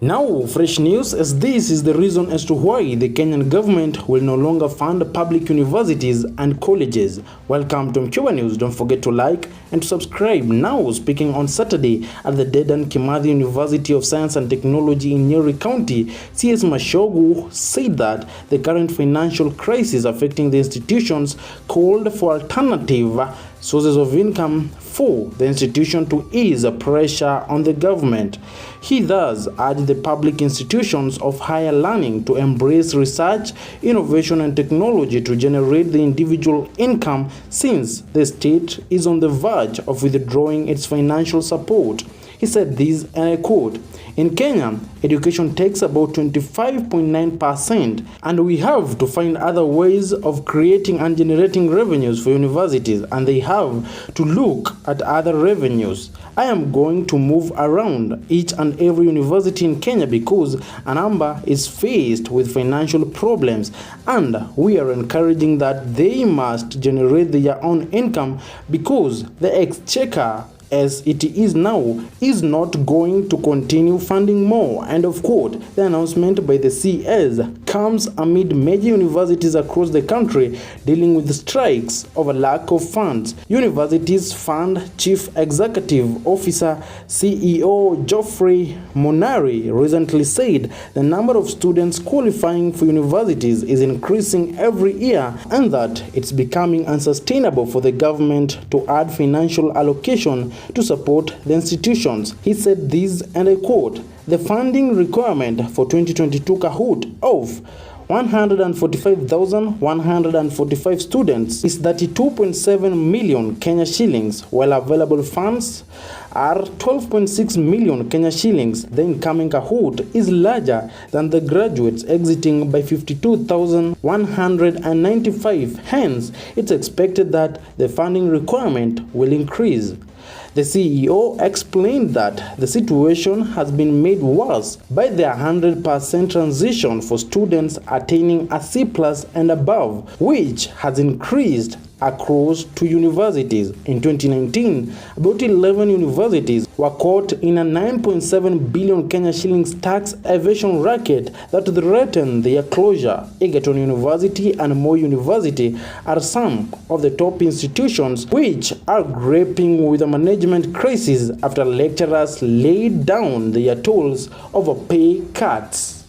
Now, fresh news, as this is the reason as to why the Kenyan government will no longer fund public universities and colleges. Welcome to Mcuba News. Don't forget to like and to subscribe. Now, speaking on Saturday at the Dedan Kimathi University of Science and Technology in Nyamira County, Cs Machogu said that the current financial crisis affecting the institutions called for alternative sources of income for the institution to ease pressure on the government. He thus urged the public institutions of higher learning to embrace research, innovation and technology to generate the individual income, since the state is on the verge of withdrawing its financial support. He said this, and I quote, "In Kenya, education takes about 25.9%, and we have to find other ways of creating and generating revenues for universities, and they have to look at other revenues. I am going to move around each and every university in Kenya because a number is faced with financial problems, and we are encouraging that they must generate their own income because the exchequer as it is now is not going to continue funding more." End of quote. The announcement by the CS comes amid major universities across the country dealing with strikes over lack of funds. Universities Fund Chief Executive Officer CEO Geoffrey Monari recently said the number of students qualifying for universities is increasing every year and that it's becoming unsustainable for the government to add financial allocation to support the institutions. He said this, and I quote, "The funding requirement for 2022 gov't of 145,145 students is 32.7 million Kenya shillings, while available funds are 12.6 million Kenya shillings. The incoming gov't is larger than the graduates exiting by 52,195. Hence, it's expected that the funding requirement will increase." The CEO explained that the situation has been made worse by the 100% transition for students attaining a C+ and above, which has increased across two universities. In 2019, about 11 universities were caught in a 9.7 billion Kenya shillings tax evasion racket that threatened their closure. Egerton University and Moi University are some of the top institutions which are grappling with a management crisis after lecturers laid down their tools over pay cuts.